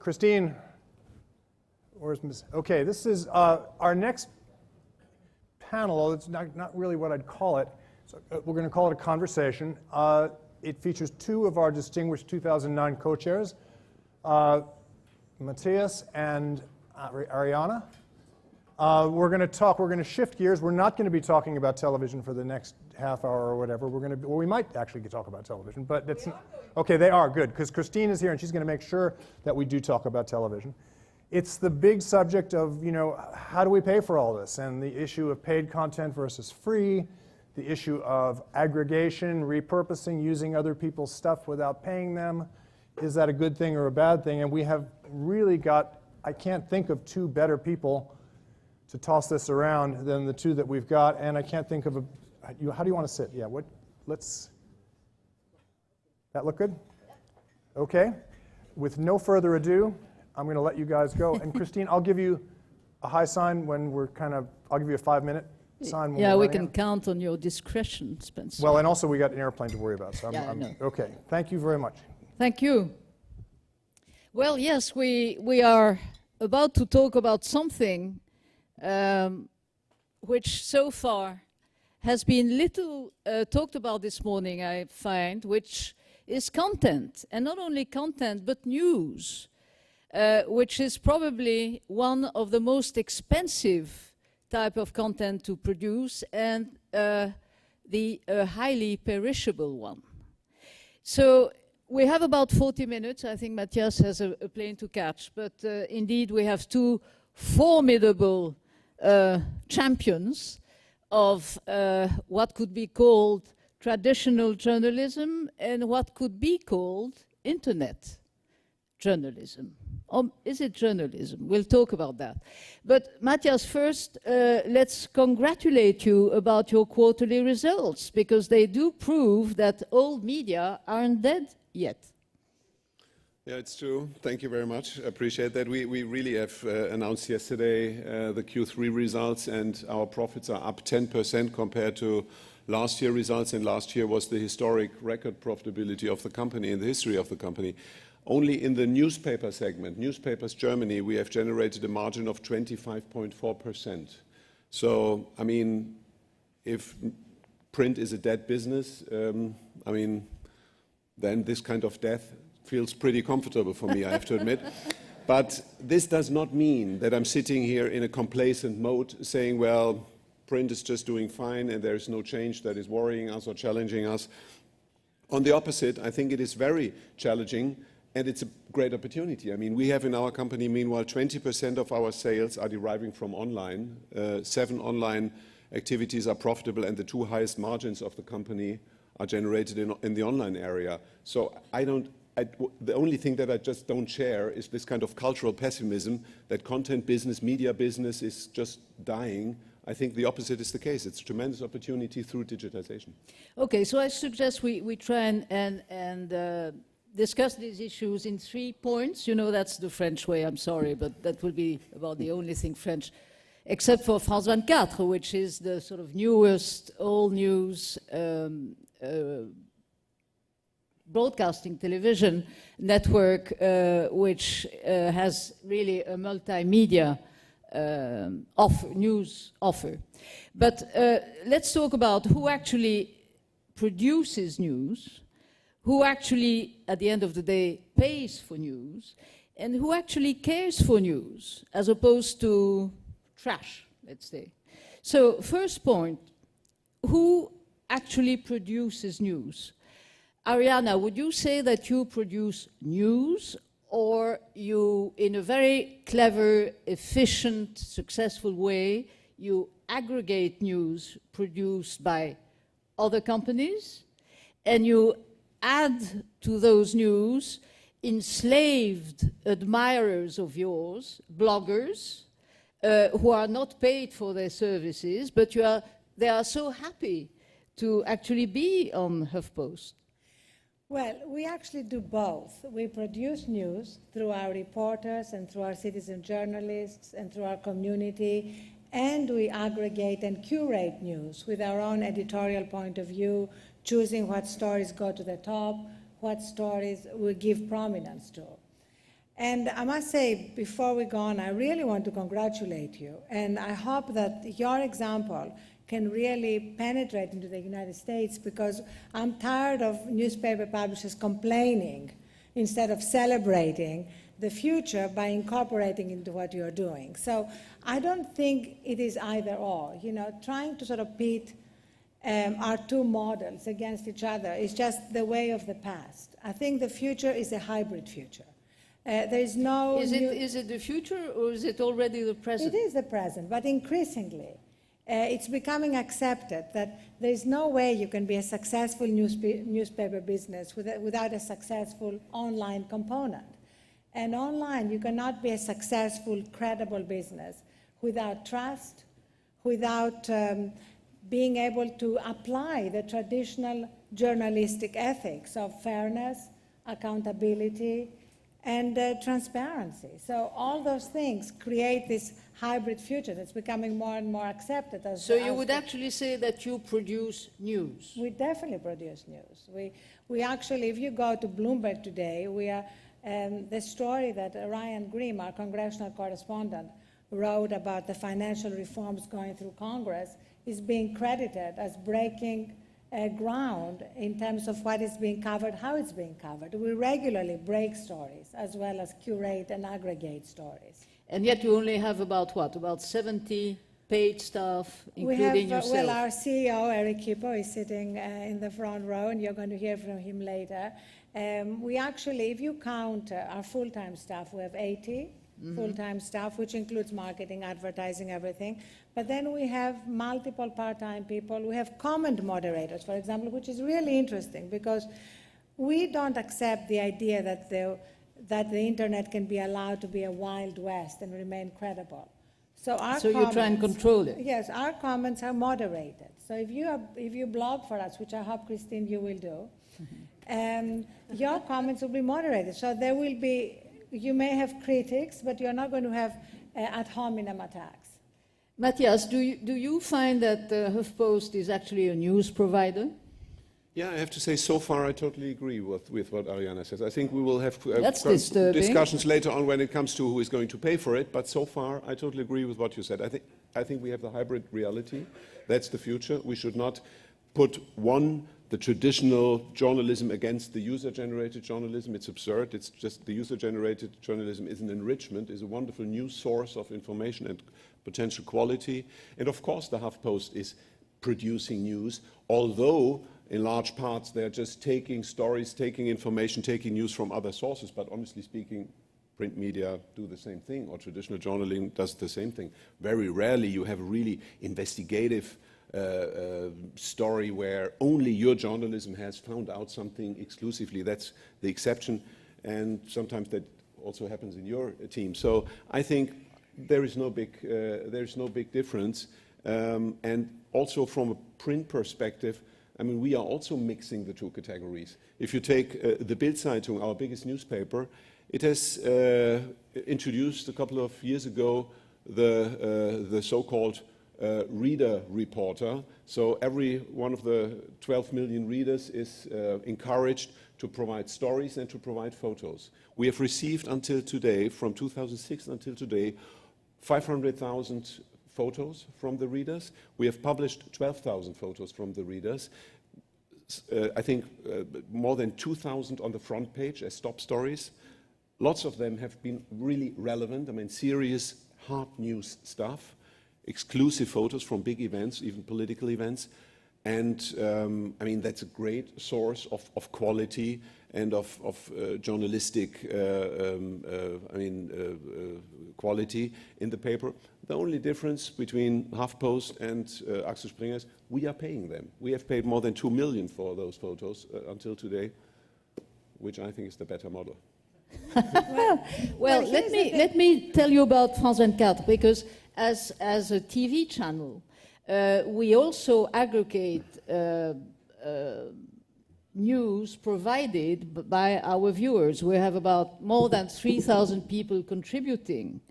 Christine, where's Ms.? Okay, this is our next panel, although it's not really what I'd call it. So, we're going to call it a conversation. It features two of our distinguished 2009 co-chairs, Mathias and Arianna. We're going to shift gears. We're not going to be talking about television for the next half hour or whatever. We might actually talk about television, but it's okay. They are good because Christine is here and she's going to make sure that we do talk about television. It's the big subject of, how do we pay for all this, and the issue of paid content versus free, the issue of aggregation, repurposing, using other people's stuff without paying them. Is that a good thing or a bad thing? And we have really I can't think of two better people to toss this around than the two that we've got, and I can't think of how do you want to sit? Yeah, that look good? Okay. With no further ado, I'm going to let you guys go. And Christine, I'll give you a high sign when I'll give you a 5-minute sign. Yeah, we can count on your discretion, Spencer. Well, and also we got an airplane to worry about. So I know. Okay. Thank you very much. Thank you. Well, yes, we are about to talk about something which so far has been little talked about this morning, I find, which is content. And not only content, but news, which is probably one of the most expensive type of content to produce and the highly perishable one. So we have about 40 minutes. I think Mathias has a plane to catch, but indeed we have two formidable champions of what could be called traditional journalism and what could be called internet journalism. Or is it journalism? We'll talk about that. But Mathias, first, let's congratulate you about your quarterly results, because they do prove that old media aren't dead yet. Yeah, it's true. Thank you very much. I appreciate that. We really have announced yesterday the Q3 results, and our profits are up 10% compared to last year's results, and last year was the historic record profitability of the company in the history of the company. Only in the newspaper segment, Newspapers Germany, we have generated a margin of 25.4%. So, I mean, if print is a dead business, then this kind of death feels pretty comfortable for me, I have to admit. But this does not mean that I'm sitting here in a complacent mode saying, well, print is just doing fine and there's no change that is worrying us or challenging us. On the opposite, I think it is very challenging. And it's a great opportunity. I mean, we have in our company, meanwhile, 20% of our sales are deriving from online. 7 online activities are profitable, and the 2 highest margins of the company are generated in the online area. So the only thing that I just don't share is this kind of cultural pessimism that content business, media business is just dying. I think the opposite is the case. It's a tremendous opportunity through digitization. Okay, so I suggest we try and discuss these issues in 3 points. That's the French way, I'm sorry, but that will be about the only thing French, except for France 24, which is the sort of newest all news broadcasting television network, which has really a multimedia news offer. But let's talk about who actually produces news, who actually, at the end of the day, pays for news, and who actually cares for news, as opposed to trash, let's say. So, first point, who actually produces news? Arianna, would you say that you produce news, or you, in a very clever, efficient, successful way, you aggregate news produced by other companies, and you add to those news enslaved admirers of yours, bloggers, who are not paid for their services, but they are so happy to actually be on HuffPost? Well, we actually do both. We produce news through our reporters and through our citizen journalists and through our community, and we aggregate and curate news with our own editorial point of view, choosing what stories go to the top, what stories we give prominence to. And I must say, before we go on, I really want to congratulate you. And I hope that your example can really penetrate into the United States, because I'm tired of newspaper publishers complaining instead of celebrating the future by incorporating into what you're doing. So I don't think it is either or. You know, trying to sort of pit our two models against each other is just the way of the past. I think the future is a hybrid future. There is no... Is it the future, or is it already the present? It is the present, but increasingly it's becoming accepted that there is no way you can be a successful newspaper business without a successful online component. And online, you cannot be a successful, credible business without trust, without being able to apply the traditional journalistic ethics of fairness, accountability, and transparency. So all those things create this hybrid future that's becoming more and more accepted. So you would actually say that you produce news? We definitely produce news. We actually, if you go to Bloomberg today, we are, the story that Ryan Grimm, our congressional correspondent, wrote about the financial reforms going through Congress is being credited as breaking ground in terms of what is being covered, how it's being covered. We regularly break stories as well as curate and aggregate stories. And yet you only have about what? About 70 paid staff, including yourself? Well, our CEO, Eric Kippo, is sitting in the front row, and you're going to hear from him later. We actually, if you count our full-time staff, we have 80 full-time staff, which includes marketing, advertising, everything. But then we have multiple part-time people. We have comment moderators, for example, which is really interesting because we don't accept the idea that the internet can be allowed to be a wild west and remain credible. So you try and control it? Yes, our comments are moderated. So if you blog for us, which I hope, Christine, you will do, your comments will be moderated. So there will be, you may have critics, but you're not going to have ad hominem attacks. Mathias, do you find that HuffPost is actually a news provider? Yeah, I have to say, so far I totally agree with what Arianna says. I think we will have discussions later on when it comes to who is going to pay for it, but so far I totally agree with what you said. I think we have the hybrid reality. That's the future. We should not put the traditional journalism against the user-generated journalism. It's absurd. It's just the user-generated journalism is an enrichment, is a wonderful new source of information and potential quality. And of course the HuffPost is producing news, although in large parts they're just taking stories, taking information, taking news from other sources. But honestly speaking, print media do the same thing, or traditional journalism does the same thing. Very rarely you have a really investigative story where only your journalism has found out something exclusively. That's the exception, and sometimes that also happens in your team. So I think there is no big difference. And also from a print perspective, I mean, we are also mixing the two categories. If you take the Bild-Zeitung, our biggest newspaper, it has introduced a couple of years ago the so-called reader reporter. So every one of the 12 million readers is encouraged to provide stories and to provide photos. We have received until today, from 2006 until today, 500,000 photos from the readers. We have published 12,000 photos from the readers. I think more than 2,000 on the front page as top stories. Lots of them have been really relevant. I mean, serious, hard news stuff. Exclusive photos from big events, even political events. And I mean, that's a great source of quality and of journalistic quality in the paper. The only difference between HuffPost and Axel Springer's, we are paying them. We have paid more than 2 million for those photos until today, which I think is the better model. Well, let me tell you about France 24, because as a TV channel, we also aggregate news provided by our viewers. We have about more than 3,000 people contributing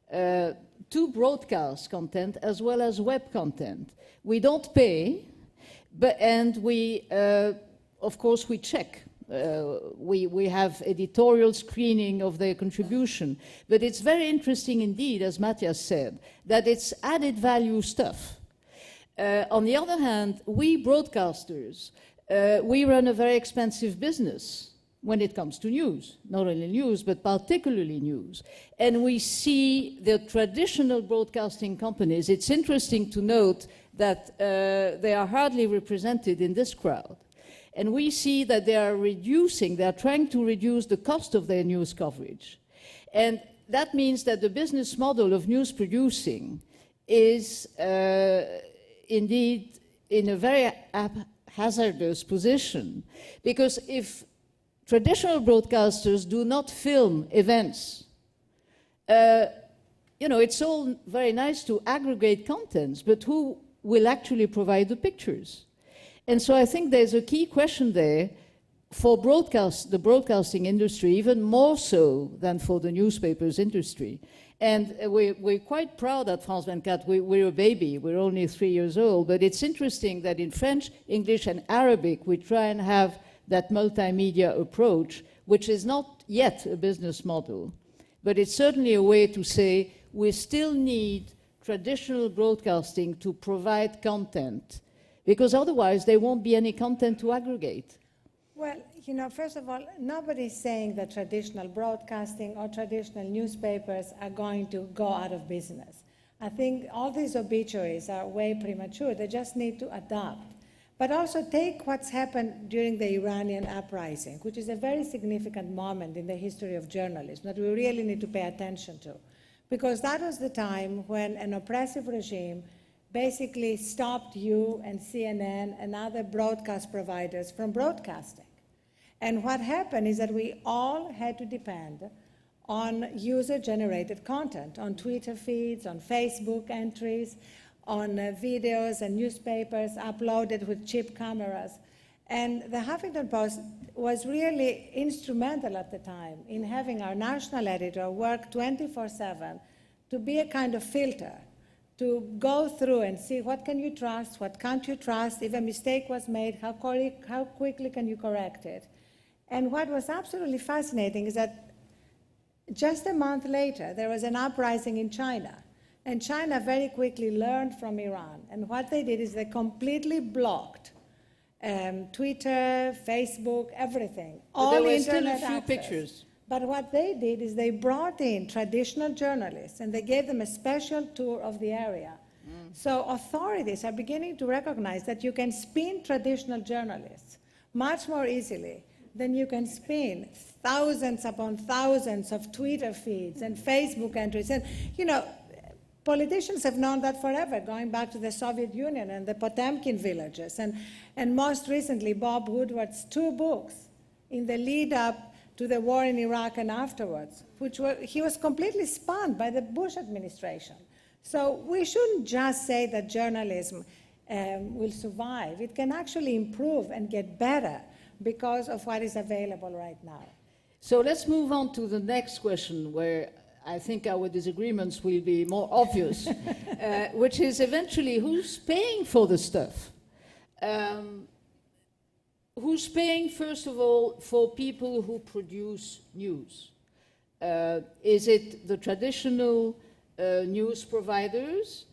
to broadcast content as well as web content. We don't pay, and we, of course, we check We have editorial screening of their contribution. But it's very interesting indeed, as Mathias said, that it's added value stuff. On the other hand, we broadcasters, we run a very expensive business when it comes to news, not only news, but particularly news. And we see the traditional broadcasting companies, it's interesting to note that they are hardly represented in this crowd. And we see that they are trying to reduce the cost of their news coverage. And that means that the business model of news producing is indeed in a very hazardous position. Because if traditional broadcasters do not film events, it's all very nice to aggregate contents, but who will actually provide the pictures? And so I think there's a key question there for the broadcasting industry, even more so than for the newspapers industry. And we're quite proud at France 24. We're a baby. We're only 3 years old. But it's interesting that in French, English, and Arabic, we try and have that multimedia approach, which is not yet a business model. But it's certainly a way to say we still need traditional broadcasting to provide content, because otherwise there won't be any content to aggregate. Well, first of all, nobody's saying that traditional broadcasting or traditional newspapers are going to go out of business. I think all these obituaries are way premature. They just need to adapt. But also take what's happened during the Iranian uprising, which is a very significant moment in the history of journalism that we really need to pay attention to. Because that was the time when an oppressive regime basically stopped you and CNN and other broadcast providers from broadcasting. And what happened is that we all had to depend on user-generated content, on Twitter feeds, on Facebook entries, on videos and newspapers uploaded with cheap cameras. And the Huffington Post was really instrumental at the time in having our national editor work 24/7 to be a kind of filter, to go through and see what can you trust, what can't you trust, if a mistake was made, how quickly can you correct it. And what was absolutely fascinating is that just a month later, there was an uprising in China. And China very quickly learned from Iran. And what they did is they completely blocked Twitter, Facebook, everything. But there were still a internet few access. pictures. But what they did is they brought in traditional journalists and they gave them a special tour of the area. So authorities are beginning to recognize that you can spin traditional journalists much more easily than you can spin thousands upon thousands of Twitter feeds and Facebook entries. And, politicians have known that forever, going back to the Soviet Union and the Potemkin villages. And most recently, Bob Woodward's 2 books in the lead up to the war in Iraq and afterwards, he was completely spun by the Bush administration. So we shouldn't just say that journalism will survive. It can actually improve and get better because of what is available right now. So let's move on to the next question, where I think our disagreements will be more obvious, which is eventually who's paying for the stuff? Who's paying, first of all, for people who produce news? Is it the traditional news providers?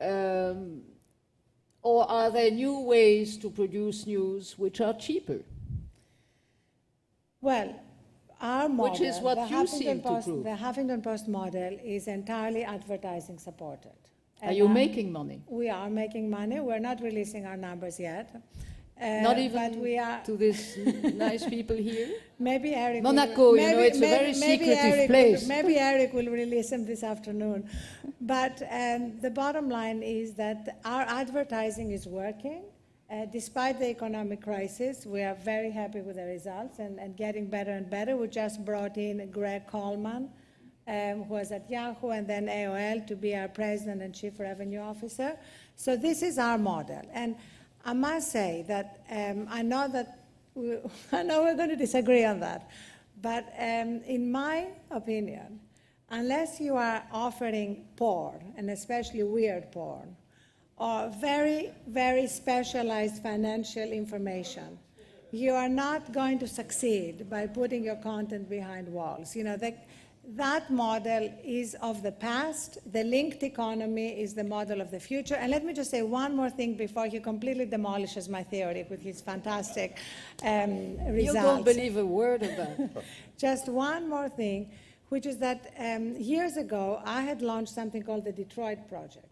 Or are there new ways to produce news which are cheaper? Well, our model, which is what you seem to prove. The Huffington Post model is entirely advertising supported. Are you making money? We are making money. We're not releasing our numbers yet. Not even but we are to these nice people here? Maybe Eric Monaco, it's a very secretive place. Maybe Eric will release them this afternoon. But the bottom line is that our advertising is working. Despite the economic crisis, we are very happy with the results and getting better and better. We just brought in Greg Coleman, who was at Yahoo and then AOL, to be our president and chief revenue officer. So this is our model. And I must say that I know we're going to disagree on that. But in my opinion, unless you are offering porn, and especially weird porn, or very, very specialized financial information, you are not going to succeed by putting your content behind walls. You know, that model is of the past. The linked economy is the model of the future. And let me just say one more thing before he completely demolishes my theory with his fantastic results. You don't believe a word of that. Just one more thing, which is that years ago, I had launched something called the Detroit Project,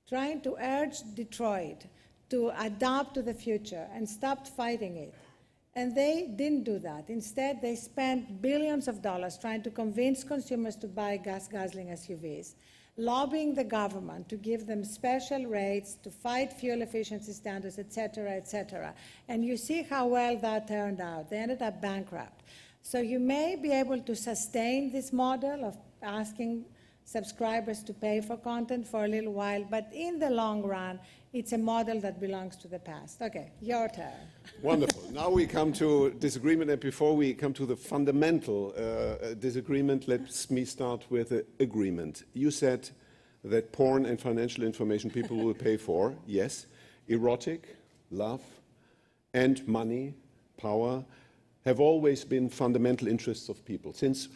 trying to urge Detroit to adapt to the future and stop fighting it. And they didn't do that. Instead, they spent billions of dollars trying to convince consumers to buy gas-guzzling SUVs, lobbying the government to give them special rates, to fight fuel efficiency standards, et cetera, and you see how well that turned out. They ended up bankrupt. So you may be able to sustain this model of asking subscribers to pay for content for a little while, but in the long run, it's a model that belongs to the past. Okay, your turn. Wonderful. Now we come to disagreement, and before we come to the fundamental disagreement, let me start with the agreement. You said that porn and financial information people will pay for. Yes. Erotic, love, and money, power, have always been fundamental interests of people since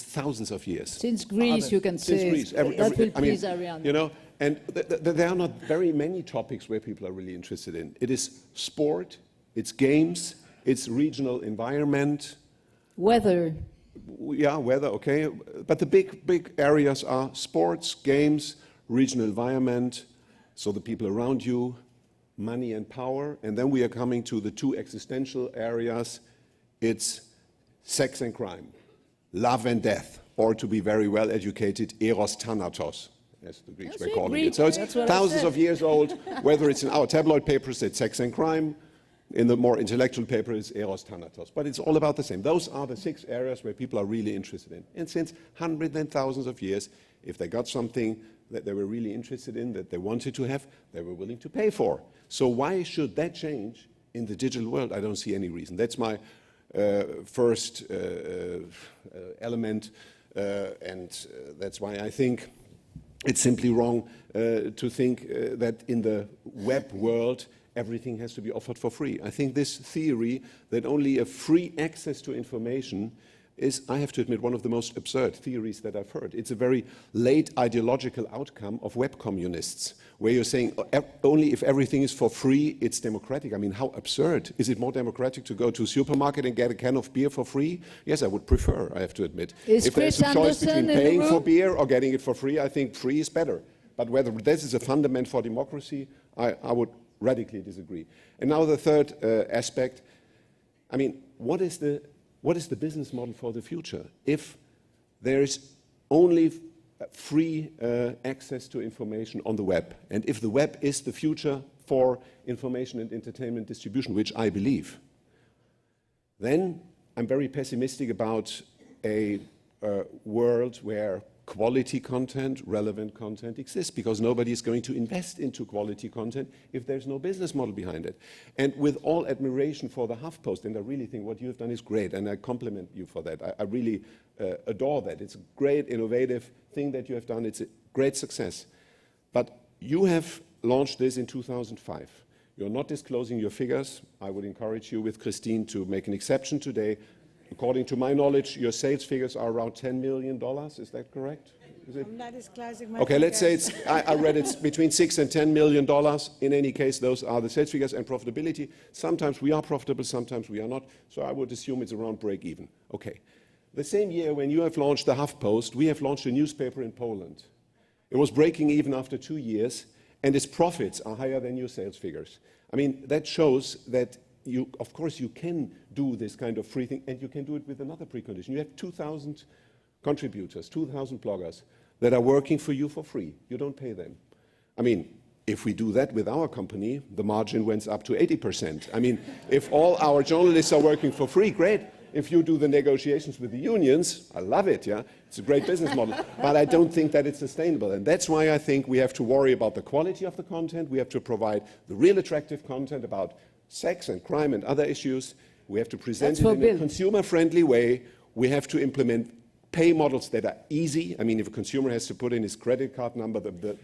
thousands of years. Since Greece, you can say. Greece, that will please Arianna. You know, and there are not very many topics where people are really interested in. It is sport, it's games, it's regional environment. Weather. Yeah, weather, okay. But the big areas are sports, games, regional environment, so the people around you, money and power. And then we are coming to the two existential areas. It's sex and crime, love and death, or to be very well educated, eros thanatos, as the Greeks were calling it. So it's thousands of years old, whether it's in our tabloid papers, it's sex and crime. In the more intellectual paper, it's eros thanatos. But it's all about the same. Those are the 6 areas where people are really interested in. And since hundreds and thousands of years, if they got something that they were really interested in, that they wanted to have, they were willing to pay for. So why should that change in the digital world? I don't see any reason. That's my first element, and that's why I think it's simply wrong to think that in the web world everything has to be offered for free. I think this theory that only a free access to information is, I have to admit, one of the most absurd theories that I've heard. It's a very late ideological outcome of web communists, where you're saying only if everything is for free, it's democratic. I mean, how absurd. Is it more democratic to go to a supermarket and get a can of beer for free? Yes, I would prefer, I have to admit. If there's a choice between paying for beer or getting it for free, I think free is better. But whether this is a fundament for democracy, I would radically disagree. And now the third aspect, I mean, what is the business model for the future if there is only free access to information on the web, and if the web is the future for information and entertainment distribution, which I believe, then I'm very pessimistic about a world where quality content, relevant content exists, because nobody is going to invest into quality content if there's no business model behind it. And with all admiration for the HuffPost, and I really think what you have done is great, and I compliment you for that. I really adore that. It's a great, innovative thing that you have done. It's a great success. But you have launched this in 2005. You're not disclosing your figures. I would encourage you with Christine to make an exception today. According to my knowledge, your sales figures are around $10 million. Is that correct? Is it? I'm not disclosing my Okay, figures. let's say it's, I read it's between $6 and $10 million. In any case, those are the sales figures and profitability. Sometimes we are profitable, sometimes we are not. So I would assume it's around break even. Okay. The same year when you have launched the HuffPost, we have launched a newspaper in Poland. It was breaking even after 2 years, and its profits are higher than your sales figures. I mean, that shows that of course, you can do this kind of free thing, and you can do it with another precondition. You have 2,000 contributors, 2,000 bloggers that are working for you for free. You don't pay them. I mean, if we do that with our company, the margin went up to 80%. I mean, if all our journalists are working for free, great. If you do the negotiations with the unions, I love it, yeah? It's a great business model. But I don't think that it's sustainable. And that's why I think we have to worry about the quality of the content. We have to provide the real attractive content about sex and crime and other issues. We have to present it in a consumer-friendly way. We have to implement pay models that are easy. I mean, if a consumer has to put in his credit card number, the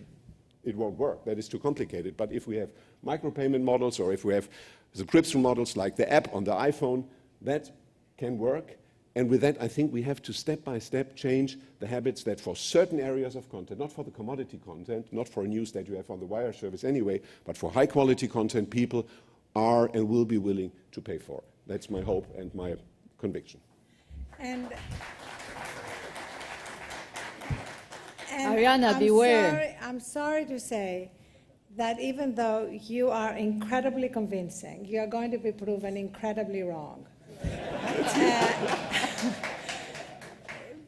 it won't work. That is too complicated. But if we have micropayment models or if we have subscription models like the app on the iPhone, that can work. And with that, I think we have to step by step change the habits that for certain areas of content, not for the commodity content, not for news that you have on the wire service anyway, but for high quality content, people are and will be willing to pay for. That's my hope and my conviction. And Arianna, beware. I'm sorry to say that even though you are incredibly convincing, you are going to be proven incredibly wrong.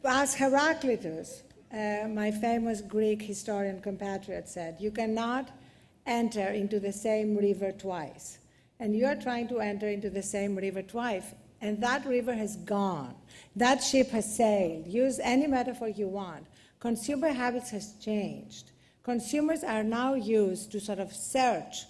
As Heraclitus, my famous Greek historian compatriot, said, you cannot enter into the same river twice. And you are trying to enter into the same river twice, and that river has gone. That ship has sailed. Use any metaphor you want. Consumer habits has changed. Consumers are now used to sort of search,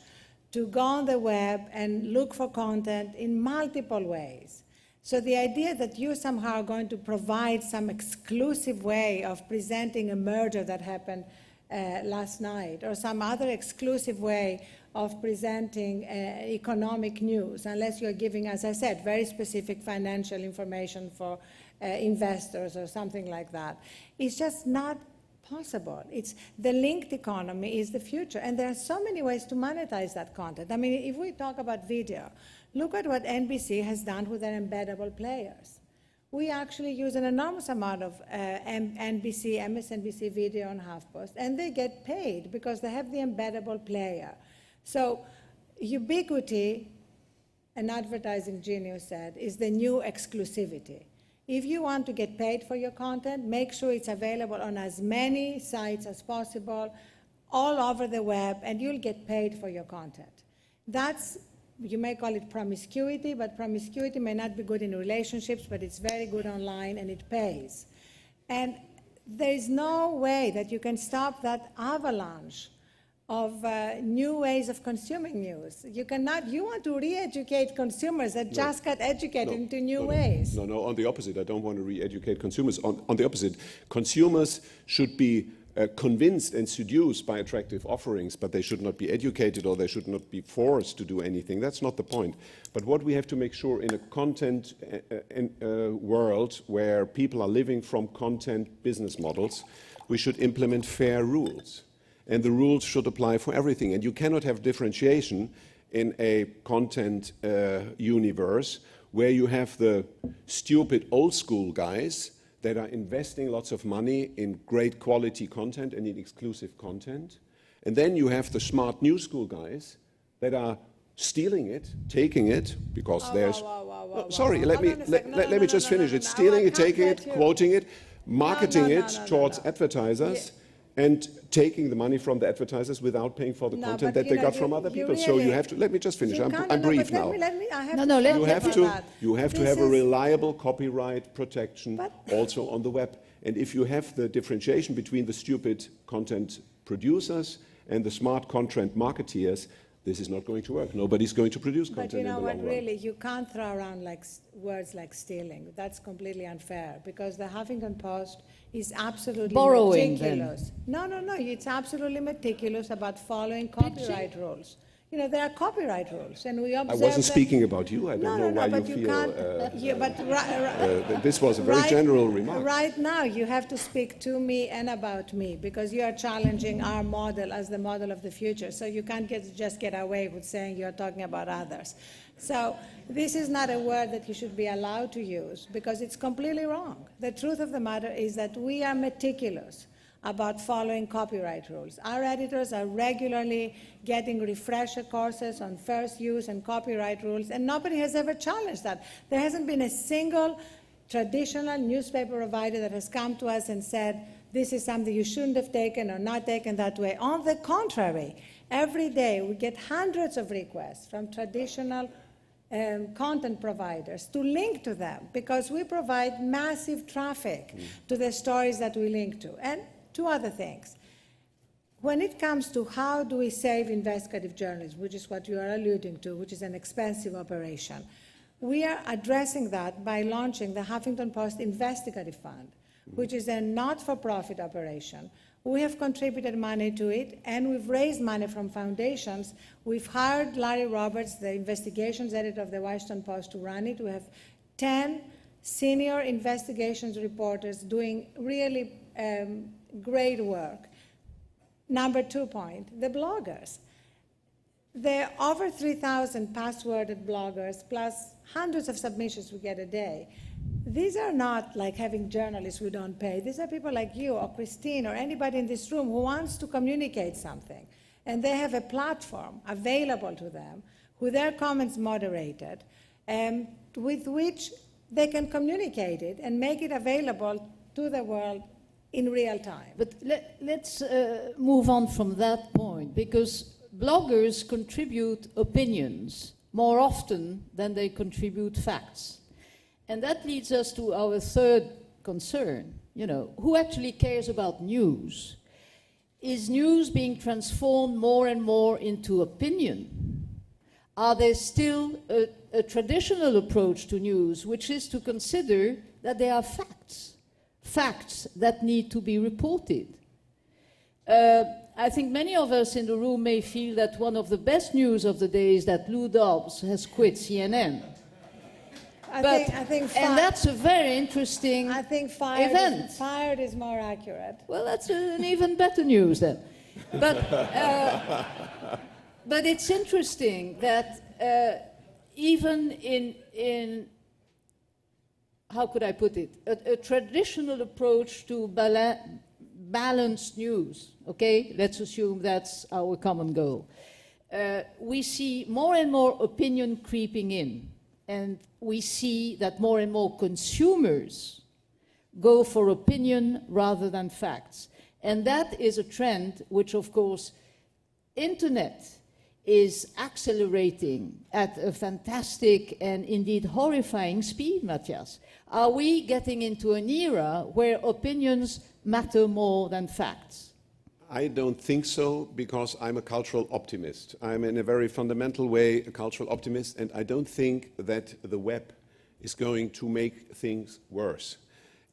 to go on the web and look for content in multiple ways. So the idea that you somehow are going to provide some exclusive way of presenting a murder that happened last night, or some other exclusive way of presenting economic news, unless you're giving, as I said, very specific financial information for investors or something like that, it's just not possible. The linked economy is the future, and there are so many ways to monetize that content. I mean, if we talk about video, look at what NBC has done with their embeddable players. We actually use an enormous amount of NBC, MSNBC video on HuffPost, and they get paid because they have the embeddable player. So ubiquity, an advertising genius said, is the new exclusivity. If you want to get paid for your content, make sure it's available on as many sites as possible, all over the web, and you'll get paid for your content. That's, you may call it promiscuity, but promiscuity may not be good in relationships, but it's very good online and it pays. And there is no way that you can stop that avalanche of new ways of consuming news. You cannot, you want to re-educate consumers that just got educated into new ways. No, on the opposite. I don't want to re-educate consumers. On the opposite, consumers should be convinced and seduced by attractive offerings, but they should not be educated or they should not be forced to do anything. That's not the point. But what we have to make sure in a content world where people are living from content business models, we should implement fair rules. And the rules should apply for everything. And you cannot have differentiation in a content universe where you have the stupid old school guys that are investing lots of money in great quality content and in exclusive content. And then you have the smart new school guys that are stealing it, taking it, because sorry, let me just finish it. Stealing it, taking it, quoting it, marketing it towards advertisers. And taking the money from the advertisers without paying for the content that they got from other people. Really, so you have to, let me just finish, I'm brief now. You have to have a reliable copyright protection also on the web. And if you have the differentiation between the stupid content producers and the smart content marketeers, this is not going to work. Nobody's going to produce content in the long run. But you know what, really, you can't throw around words like stealing. That's completely unfair, because the Huffington Post is absolutely meticulous. No, it's absolutely meticulous about following copyright rules. You know, there are copyright rules, and we observe. I wasn't speaking about you. I don't know why you feel. This was a very general remark. Right now, you have to speak to me and about me, because you are challenging our model as the model of the future. So you can't just get away with saying you are talking about others. So this is not a word that you should be allowed to use, because it's completely wrong. The truth of the matter is that we are meticulous about following copyright rules. Our editors are regularly getting refresher courses on first use and copyright rules, and nobody has ever challenged that. There hasn't been a single traditional newspaper provider that has come to us and said, this is something you shouldn't have taken or not taken that way. On the contrary, every day we get hundreds of requests from traditional content providers to link to them, because we provide massive traffic to the stories that we link to. And two other things. When it comes to how do we save investigative journalism, which is what you are alluding to, which is an expensive operation, we are addressing that by launching the Huffington Post Investigative Fund, which is a not-for-profit operation. We have contributed money to it, and we've raised money from foundations. We've hired Larry Roberts, the investigations editor of the Washington Post, to run it. We have 10 senior investigations reporters doing really great work. Number 2 point, the bloggers. There are over 3,000 passworded bloggers, plus hundreds of submissions we get a day. These are not like having journalists we don't pay. These are people like you or Christine or anybody in this room who wants to communicate something. And they have a platform available to them with their comments moderated, with which they can communicate it and make it available to the world in real time. But let's move on from that point, because bloggers contribute opinions more often than they contribute facts. And that leads us to our third concern. You know, who actually cares about news? Is news being transformed more and more into opinion? Are there still a traditional approach to news, which is to consider that they are facts, facts that need to be reported? I think many of us in the room may feel that one of the best news of the day is that Lou Dobbs has quit CNN. I think and that's a very interesting event. Fired is more accurate. Well, that's an even better news then. But it's interesting that even in how could I put it, a traditional approach to balanced news, okay? Let's assume that's our common goal. We see more and more opinion creeping in. And we see that more and more consumers go for opinion rather than facts. And that is a trend which, of course, internet is accelerating at a fantastic and indeed horrifying speed, Mathias. Are we getting into an era where opinions matter more than facts? I don't think so, because I'm a cultural optimist. I'm in a very fundamental way a cultural optimist, and I don't think that the web is going to make things worse.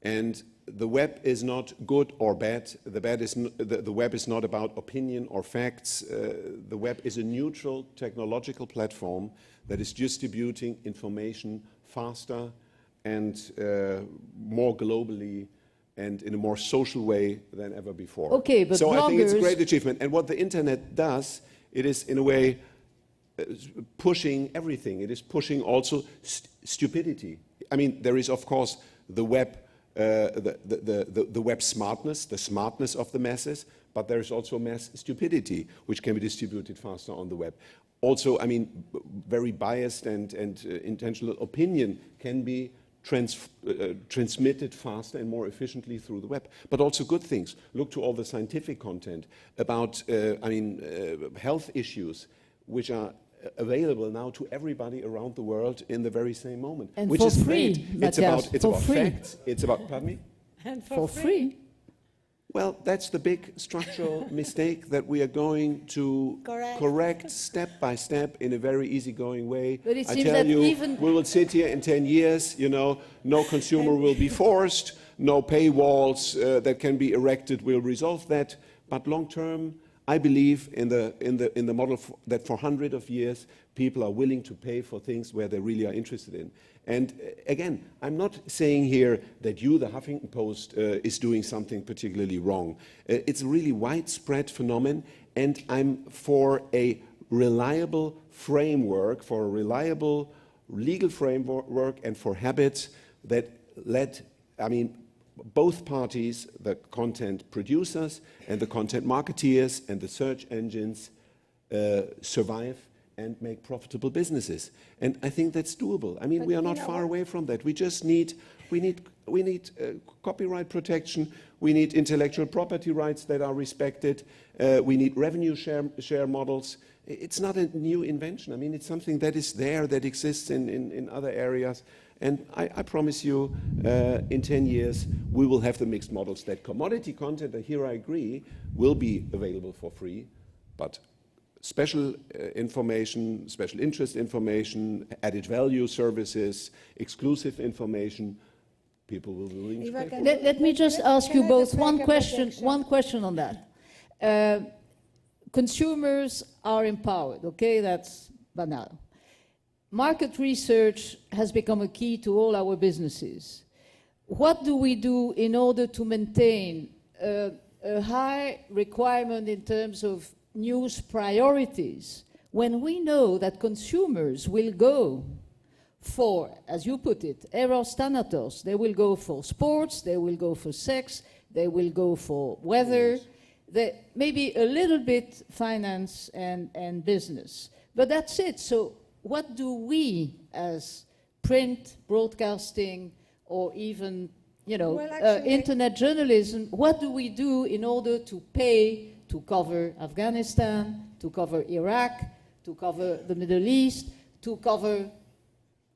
And the web is not good or bad. The web is not about opinion or facts. The web is a neutral technological platform that is distributing information faster and more globally and in a more social way than ever before. Okay, but so bloggers... I think it's a great achievement. And what the internet does, it is in a way pushing everything. It is pushing also stupidity. I mean, there is of course the web, the web smartness, the smartness of the masses, but there is also mass stupidity, which can be distributed faster on the web. Also, I mean, very biased and intentional opinion can be transmitted faster and more efficiently through the web, but also good things. Look to all the scientific content about, health issues, which are available now to everybody around the world in the very same moment, and which for is free, great. Matthias, It's about free. facts. It's about, pardon me? And For free. Well, that's the big structural mistake that we are going to correct step by step in a very easygoing way. But it I seems tell that you, even we will sit here in 10 years, you know, no consumer will be forced, no paywalls that can be erected will resolve that. But long term, I believe in the model that for hundreds of years, people are willing to pay for things where they really are interested in. And again, I'm not saying here that you, the Huffington Post, is doing something particularly wrong. It's a really widespread phenomenon, and I'm for a reliable framework, for a reliable legal framework, and for habits that let, both parties, the content producers and the content marketeers and the search engines, survive and make profitable businesses. And I think that's doable. I mean, But we are not far away from that. We just need, we need copyright protection. We need intellectual property rights that are respected. We need revenue share models. It's not a new invention. I mean, it's something that is there, that exists in other areas. And I promise you, in 10 years, we will have the mixed models that commodity content, and here I agree, will be available for free, but special information, special interest information, added value services, exclusive information, people will be willing to If I pay for can- it. Let me just ask Can you I both just make a one question on that. Consumers are empowered, okay, that's banal. Market research has become a key to all our businesses. What do we do in order to maintain a high requirement in terms of news priorities when we know that consumers will go for, as you put it, eros thanatos? They will go for sports, they will go for sex, they will go for weather, maybe a little bit finance and business. But that's it. So what do we as print, broadcasting, or even, you know, Well, actually, internet journalism, what do we do in order to pay to cover Afghanistan, to cover Iraq, to cover the Middle East, to cover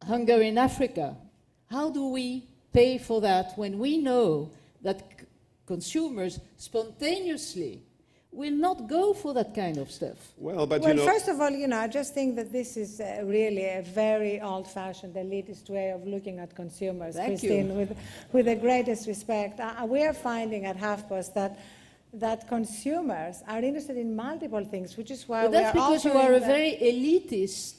hunger in Africa? How do we pay for that when we know that consumers spontaneously will not go for that kind of stuff? Well, but Well, you know, first of all, I just think that this is really a very old-fashioned, elitist way of looking at consumers, Thank Christine, you. with the greatest respect. We are finding at HuffPost that consumers are interested in multiple things, which is why But we that's are because you offering are a them- very elitist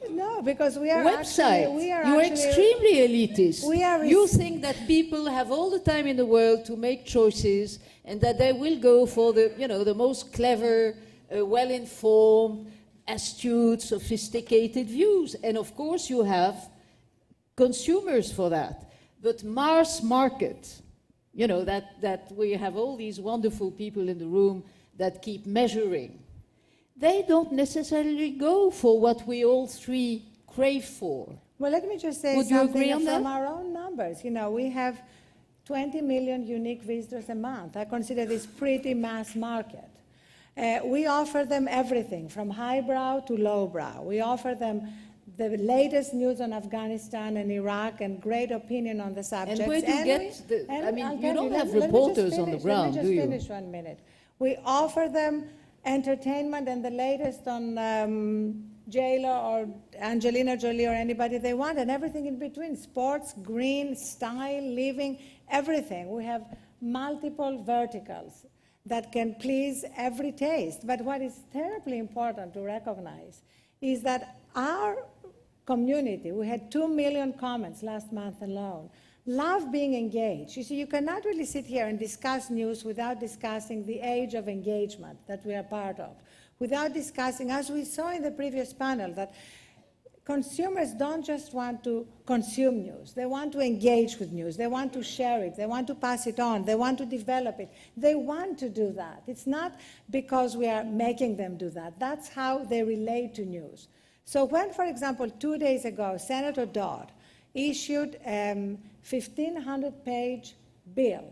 No, because we are website. actually... You are extremely elitist. We are You think that people have all the time in the world to make choices and that they will go for the most clever, well-informed, astute, sophisticated views. And of course you have consumers for that. But mass market, that we have all these wonderful people in the room that keep measuring. They don't necessarily go for what we all three crave for. Well, let me just say Would you agree something on from that? our own numbers. We have 20 million unique visitors a month. I consider this pretty mass market. We offer them everything from highbrow to lowbrow. We offer them the latest news on Afghanistan and Iraq and great opinion on the subjects. And where do you get the... I mean, I'll you tell don't have let me just reporters on the finish, ground, do you? Let me just finish 1 minute. We offer them entertainment and the latest on J-Lo or Angelina Jolie or anybody they want, and everything in between: sports, green, style, living, everything. We have multiple verticals that can please every taste. But what is terribly important to recognize is that our community, we had 2 million comments last month alone, love being engaged. You see, you cannot really sit here and discuss news without discussing the age of engagement that we are part of, without discussing, as we saw in the previous panel, that consumers don't just want to consume news. They want to engage with news. They want to share it. They want to pass it on. They want to develop it. They want to do that. It's not because we are making them do that. That's how they relate to news. So when, for example, 2 days ago, Senator Dodd issued a 1,500-page bill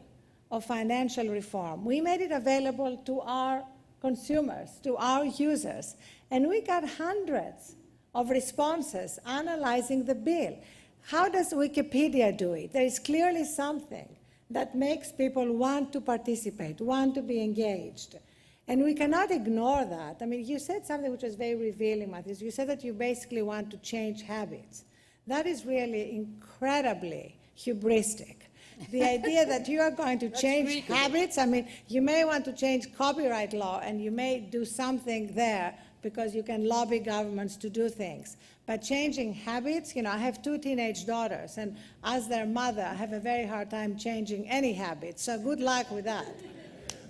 of financial reform, we made it available to our consumers, to our users, and we got hundreds of responses analyzing the bill. How does Wikipedia do it? There is clearly something that makes people want to participate, want to be engaged. And we cannot ignore that. I mean, you said something which was very revealing, Mathias. You said that you basically want to change habits. That is really incredibly hubristic. The idea that you are going to change habits, I mean, you may want to change copyright law and you may do something there because you can lobby governments to do things. But changing habits, I have 2 teenage daughters, and as their mother, I have a very hard time changing any habits. So good luck with that.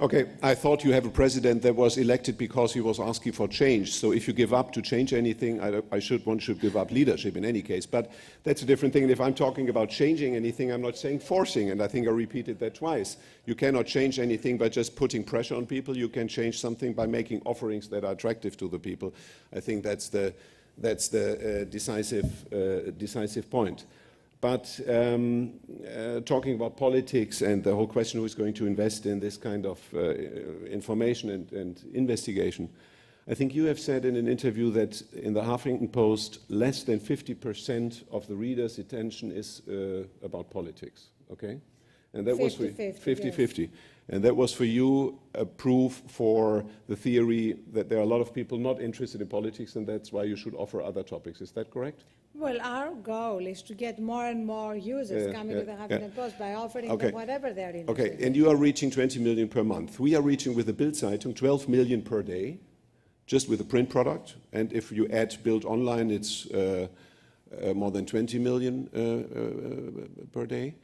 okay, I thought you have a president that was elected because he was asking for change. So if you give up to change anything, one should give up leadership in any case. But that's a different thing. And if I'm talking about changing anything, I'm not saying forcing. And I think I repeated that twice. You cannot change anything by just putting pressure on people. You can change something by making offerings that are attractive to the people. I think that's the decisive point. But talking about politics and the whole question who is going to invest in this kind of information and investigation, I think you have said in an interview that in the Huffington Post, less than 50% of the readers' attention is about politics, okay? And that was for 50-50. And that was for you a proof for the theory that there are a lot of people not interested in politics, and that's why you should offer other topics. Is that correct? Well, our goal is to get more and more users coming to the Huffington Post by offering them whatever they're interested in. Okay, and you are reaching 20 million per month. We are reaching with the Bild-Zeitung 12 million per day, just with the print product. And if you add Bild Online, it's more than 20 million per day.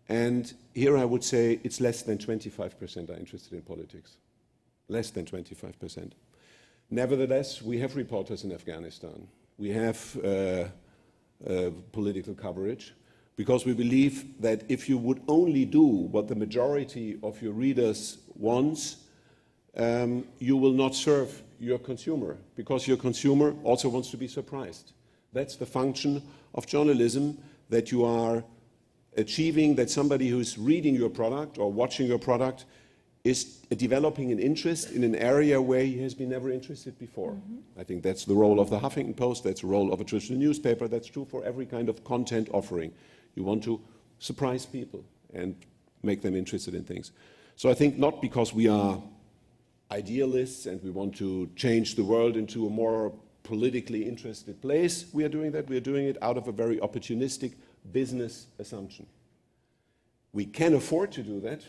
And here I would say it's less than 25% are interested in politics. Less than 25%. Nevertheless, we have reporters in Afghanistan. We have political coverage, because we believe that if you would only do what the majority of your readers wants, you will not serve your consumer, because your consumer also wants to be surprised. That's the function of journalism, that you are achieving that somebody who's reading your product or watching your product is developing an interest in an area where he has been never interested before. I think that's the role of the Huffington Post, that's the role of a traditional newspaper, that's true for every kind of content offering. You want to surprise people and make them interested in things. So I think not because we are idealists and we want to change the world into a more politically interested place, we are doing that. We are doing it out of a very opportunistic business assumption. We can afford to do that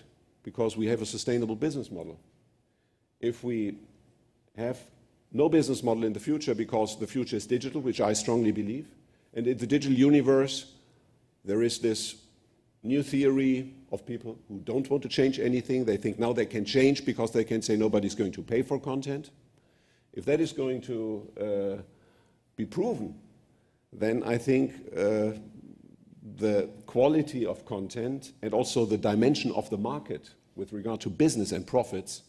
because we have a sustainable business model. If we have no business model in the future, because the future is digital, which I strongly believe, and in the digital universe, there is this new theory of people who don't want to change anything. They think now they can change because they can say nobody's going to pay for content. If that is going to be proven, then I think the quality of content and also the dimension of the market with regard to business and profits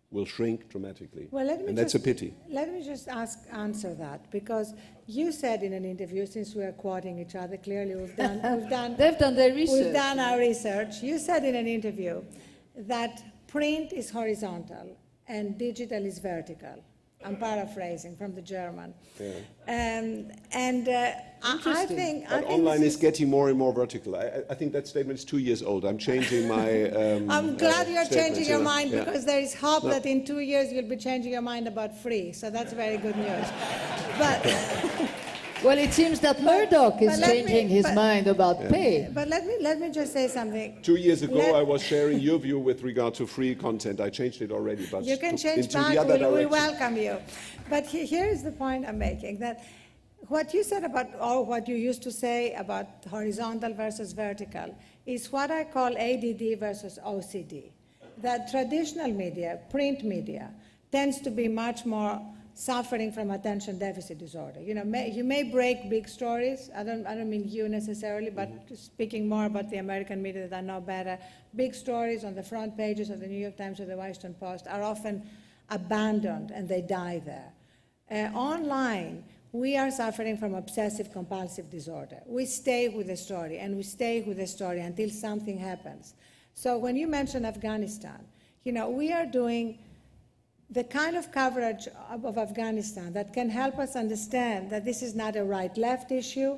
will shrink dramatically. Well, and that's a pity. Let me just answer that, because you said in an interview, since we are quoting each other, clearly they've done their research. We've done our research. You said in an interview that print is horizontal and digital is vertical. I'm paraphrasing from the German. Yeah. I think... But online is getting more and more vertical. I think that statement is 2 years old. I'm changing my... I'm glad you're changing your mind, because there is hope that in 2 years you'll be changing your mind about free. So that's very good news. But... Well, it seems that Murdoch is changing his mind about pay. But let me just say something. 2 years ago, I was sharing your view with regard to free content. I changed it already, but you can change back. We welcome you. But here is the point I'm making: that what you said about, or what you used to say about horizontal versus vertical, is what I call ADD versus OCD. That traditional media, print media, tends to be much more suffering from attention deficit disorder. You know, you may break big stories. I don't mean you necessarily, but speaking more about the American media that I know better. Big stories on the front pages of the New York Times or the Washington Post are often abandoned and they die there. Online, we are suffering from obsessive compulsive disorder. We stay with the story and we stay with the story until something happens. So when you mention Afghanistan, you know, we are doing the kind of coverage of Afghanistan that can help us understand that this is not a right-left issue.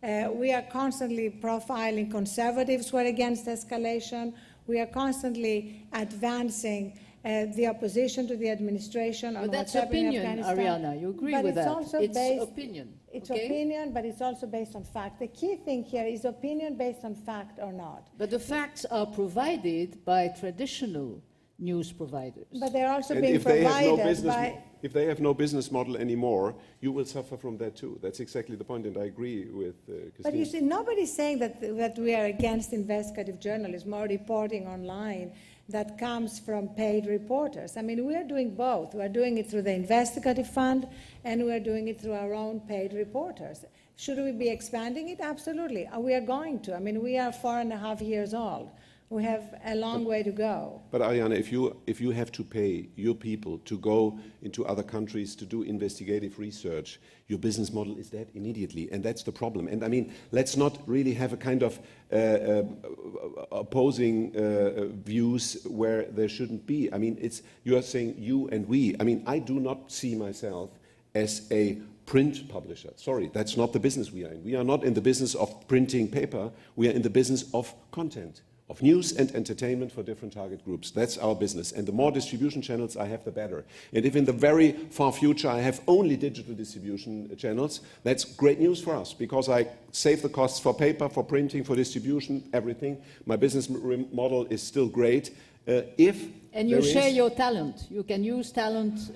We are constantly profiling conservatives who are against escalation. We are constantly advancing the opposition to the administration on what's happening in Afghanistan. Arianna, you agree with that? It's opinion. It's opinion, but it's also based on fact. The key thing here is opinion based on fact or not. But the facts are provided by traditional news providers. But they're also being provided by... If they have no business model anymore, you will suffer from that too. That's exactly the point, and I agree with Christine. But you see, nobody's saying that we are against investigative journalism or reporting online that comes from paid reporters. I mean, we are doing both. We are doing it through the investigative fund, and we are doing it through our own paid reporters. Should we be expanding it? Absolutely. We are going to. I mean, we are 4.5 years old. We have a long way to go. But Arianna, if you have to pay your people to go into other countries to do investigative research, your business model is dead immediately, and that's the problem. And I mean, let's not really have a kind of opposing views where there shouldn't be. I mean, you are saying you and we. I mean, I do not see myself as a print publisher. Sorry, that's not the business we are in. We are not in the business of printing paper. We are in the business of content. of news and entertainment for different target groups. That's our business. And the more distribution channels I have, the better. And if in the very far future I have only digital distribution channels, that's great news for us, because I save the costs for paper, for printing, for distribution, everything. My business model is still great. And you share your talent. You can use talent.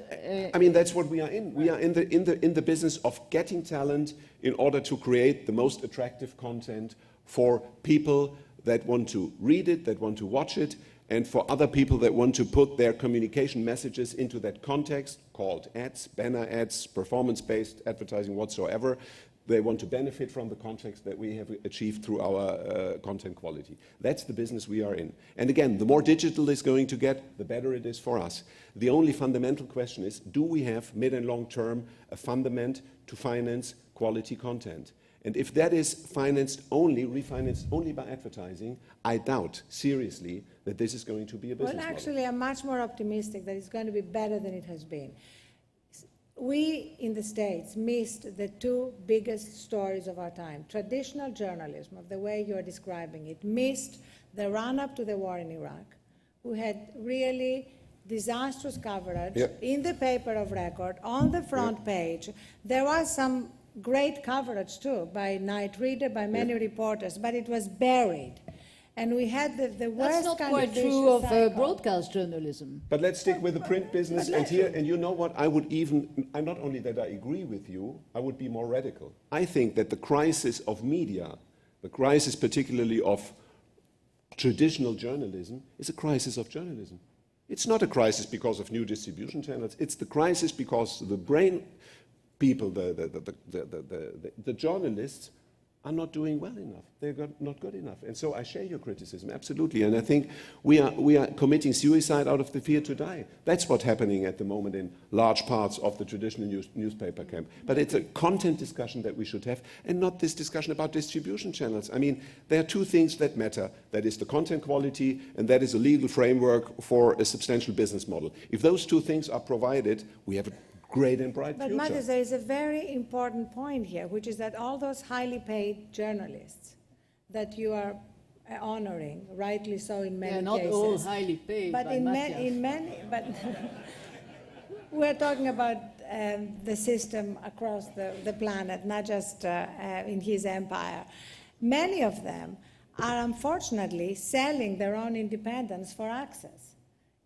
I mean, that's what we are in. We are in the business of getting talent in order to create the most attractive content for people that want to read it, that want to watch it, and for other people that want to put their communication messages into that context, called ads, banner ads, performance-based advertising, whatsoever. They want to benefit from the context that we have achieved through our content quality. That's the business we are in. And again, the more digital it's going to get, the better it is for us. The only fundamental question is, do we have mid and long term a fundament to finance quality content? And if that is refinanced only by advertising, I doubt seriously that this is going to be a business model. Well, actually, I'm much more optimistic that it's going to be better than it has been. We in the States missed the two biggest stories of our time. Traditional journalism, of the way you're describing it, missed the run-up to the war in Iraq, who had really disastrous coverage in the paper of record, on the front page. There was some great coverage too, by Night Reader, by many reporters, but it was buried. And we had the worst That's not kind quite of true of cycle. broadcast journalism. But let's stick with the print business. And you know what? I'm not only that I agree with you, I would be more radical. I think that the crisis of media, the crisis particularly of traditional journalism, is a crisis of journalism. It's not a crisis because of new distribution channels. It's the crisis because the brain people, the journalists, are not doing well enough. They're not good enough. And so I share your criticism, absolutely. And I think we are committing suicide out of the fear to die. That's what's happening at the moment in large parts of the traditional newspaper camp. But it's a content discussion that we should have, and not this discussion about distribution channels. I mean, there are two things that matter. That is the content quality, and that is a legal framework for a substantial business model. If those two things are provided, we have a great and bright future. But Mathias, there is a very important point here, which is that all those highly paid journalists that you are honoring, rightly so in many not cases. all highly paid, but in many, but we're talking about the system across the planet, not just in his empire. Many of them are unfortunately selling their own independence for access.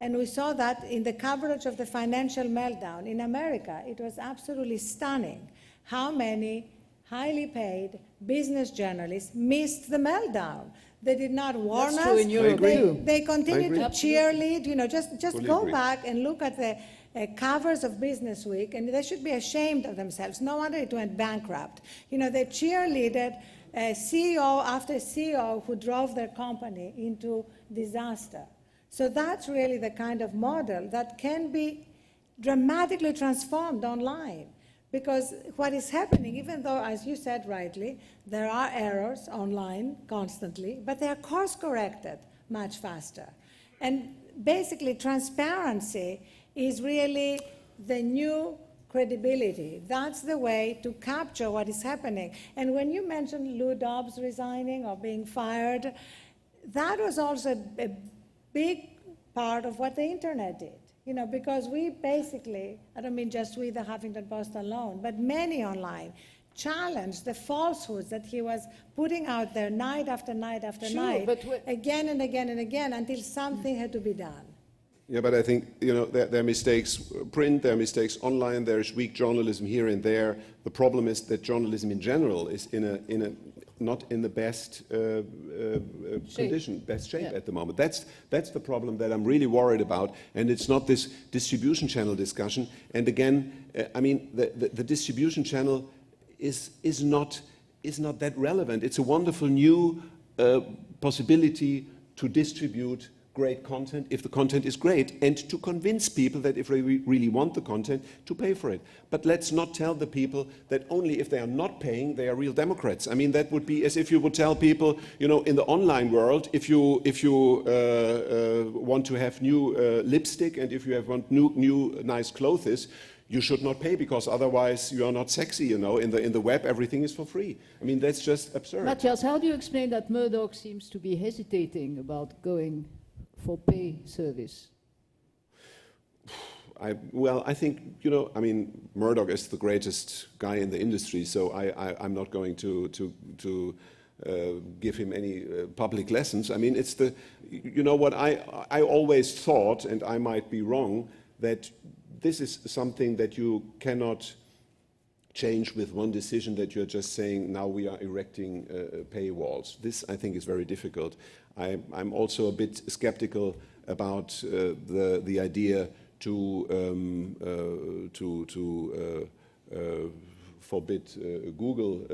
And we saw that in the coverage of the financial meltdown in America. It was absolutely stunning how many highly paid business journalists missed the meltdown. They did not warn That's us. true in Europe too. They continued to Absolutely. cheerlead. You know, just Fully go agree. back and look at the covers of Business Week, and they should be ashamed of themselves. No wonder it went bankrupt. You know, they cheerleaded CEO after CEO who drove their company into disaster. So that's really the kind of model that can be dramatically transformed online. Because what is happening, even though, as you said rightly, there are errors online constantly, but they are course-corrected much faster. And basically, transparency is really the new credibility. That's the way to capture what is happening. And when you mentioned Lou Dobbs resigning or being fired, that was also a big part of what the internet did. You know, because we basically, I don't mean just we, the Huffington Post alone, but many online challenged the falsehoods that he was putting out there night after night after night, again and again and again, until something had to be done. Yeah, but I think, you know, there are mistakes print, there are mistakes online, there's weak journalism here and there. The problem is that journalism in general is not in the best condition, best shape at the moment. That's the problem that I'm really worried about, and it's not this distribution channel discussion. And again, I mean, the distribution channel is not that relevant. It's a wonderful new possibility to distribute great content if the content is great, and to convince people that if they really want the content, to pay for it. But let's not tell the people that only if they are not paying, they are real Democrats. I mean, that would be as if you would tell people, you know, in the online world, if you want to have new lipstick and if you want new nice clothes, you should not pay because otherwise you are not sexy, you know. In the web, everything is for free. I mean, that's just absurd. Mathias, how do you explain that Murdoch seems to be hesitating about going for pay service? I think, you know, I mean, Murdoch is the greatest guy in the industry, so I'm not going to give him any public lessons. I mean, it's the, you know what, I always thought, and I might be wrong, that this is something that you cannot change with one decision, that you're just saying, now we are erecting paywalls. This, I think, is very difficult. I'm also a bit skeptical about the idea to forbid Google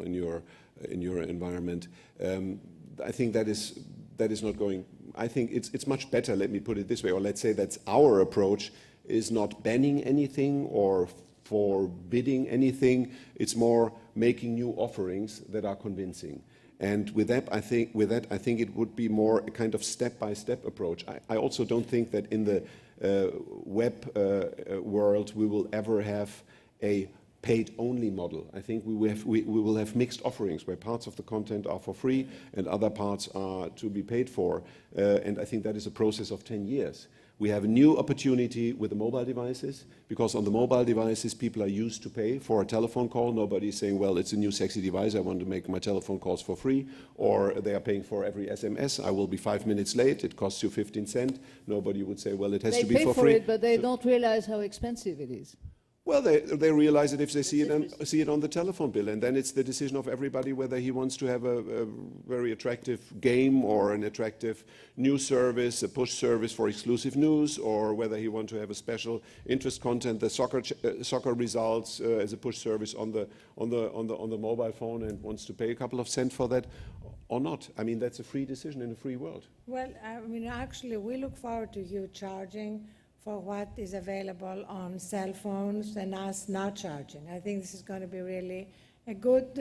in your environment. I think that is not going. I think it's much better. Let me put it this way, or let's say that's our approach: is not banning anything or forbidding anything. It's more making new offerings that are convincing. And with that, I think it would be more a kind of step-by-step approach. I also don't think that in the web world we will ever have a paid-only model. I think we will have mixed offerings where parts of the content are for free and other parts are to be paid for. And I think that is a process of 10 years. We have a new opportunity with the mobile devices, because on the mobile devices people are used to pay for a telephone call. Nobody is saying, well, it's a new sexy device, I want to make my telephone calls for free, or they are paying for every SMS. I will be 5 minutes late, it costs you 15 cents. Nobody would say, well, it has to be for free. They pay for it, but they don't realize how expensive it is. Well, they realize it if they see it on the telephone bill, and then it's the decision of everybody whether he wants to have a very attractive game or an attractive news service, a push service for exclusive news, or whether he wants to have a special interest content, the soccer results as a push service on the mobile phone, and wants to pay a couple of cents for that, or not. I mean, that's a free decision in a free world. Well, I mean, actually, we look forward to you charging for what is available on cell phones and us not charging. I think this is going to be really a good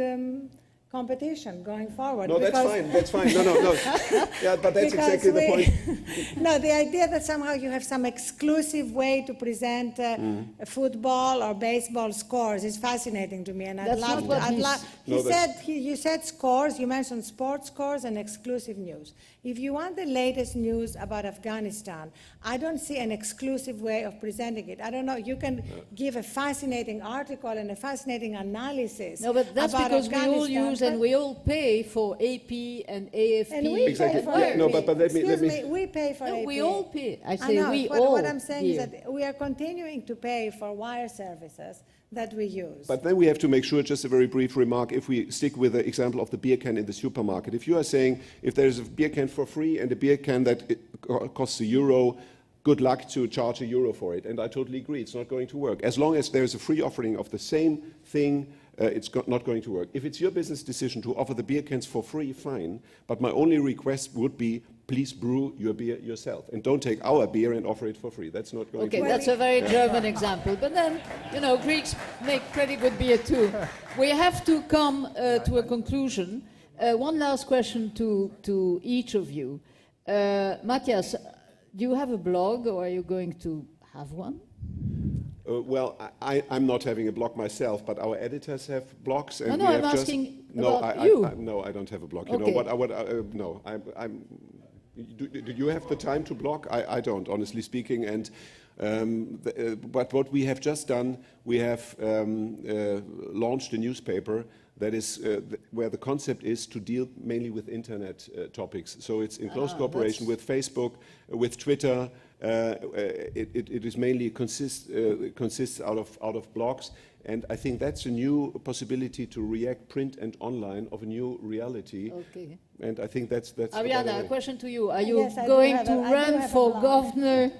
competition going forward. No, that's fine. No. Yeah, but that's exactly the point. No, the idea that somehow you have some exclusive way to present football or baseball scores is fascinating to me, and I'd love. You said scores. You mentioned sports scores and exclusive news. If you want the latest news about Afghanistan, I don't see an exclusive way of presenting it. I don't know. You can give a fascinating article and a fascinating analysis. No, but that's about because we all use and we all pay for AP and AFP. And we exactly. pay for AP. No, but let me. We pay for AP. We all pay. I say we all. all. What I'm saying is that we are continuing to pay for wire services that we use. But then we have to make sure, just a very brief remark, if we stick with the example of the beer can in the supermarket. If you are saying, if there's a beer can for free and a beer can that costs €1, good luck to charge €1 for it. And I totally agree, it's not going to work. As long as there's a free offering of the same thing, it's not going to work. If it's your business decision to offer the beer cans for free, fine. But my only request would be, please brew your beer yourself. And don't take our beer and offer it for free. That's not going to work. Okay, that's a very German example. But then, you know, Greeks make pretty good beer too. We have to come to a conclusion. One last question to each of you. Mathias, do you have a blog, or are you going to have one? Well, I'm not having a blog myself, but our editors have blogs. And I'm asking about you. No, I don't have a blog. Okay. You know what? No, Do you have the time to blog? I don't, honestly speaking. And but what we have just done, we have launched a newspaper that is where the concept is to deal mainly with internet topics. So it's in close cooperation with Facebook, with Twitter. It is mainly consists out of blogs. And I think that's a new possibility to react print and online of a new reality. Okay. And I think that's Arianna, a question to you. Are you Yes, going to run for governor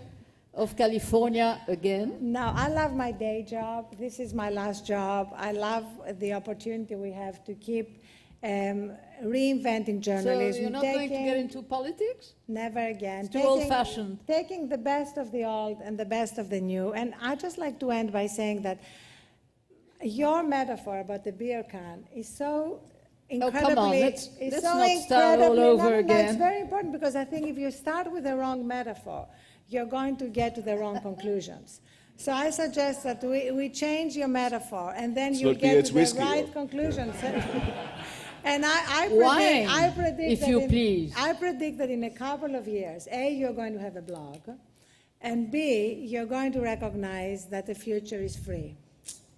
of California again? No, I love my day job. This is my last job. I love the opportunity we have to keep reinventing journalism. So you're not going to get into politics? Never again. It's too old-fashioned. Taking the best of the old and the best of the new. And I'd just like to end by saying that your metaphor about the beer can is so incredibly... Oh, come on, let's not start all over again. It's very important, because I think if you start with the wrong metaphor, you're going to get to the wrong conclusions. So I suggest that we change your metaphor, and then It's you'll not beer, get it's to the whiskey, right or- conclusion. And I Wine, predict if that you please. I predict that in a couple of years, A, you're going to have a blog, and B, you're going to recognize that the future is free.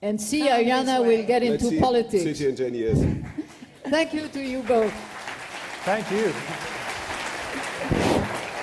And see, Come this Arianna way. will get Let's into see politics. city in 10 years. Thank you to you both. Thank you.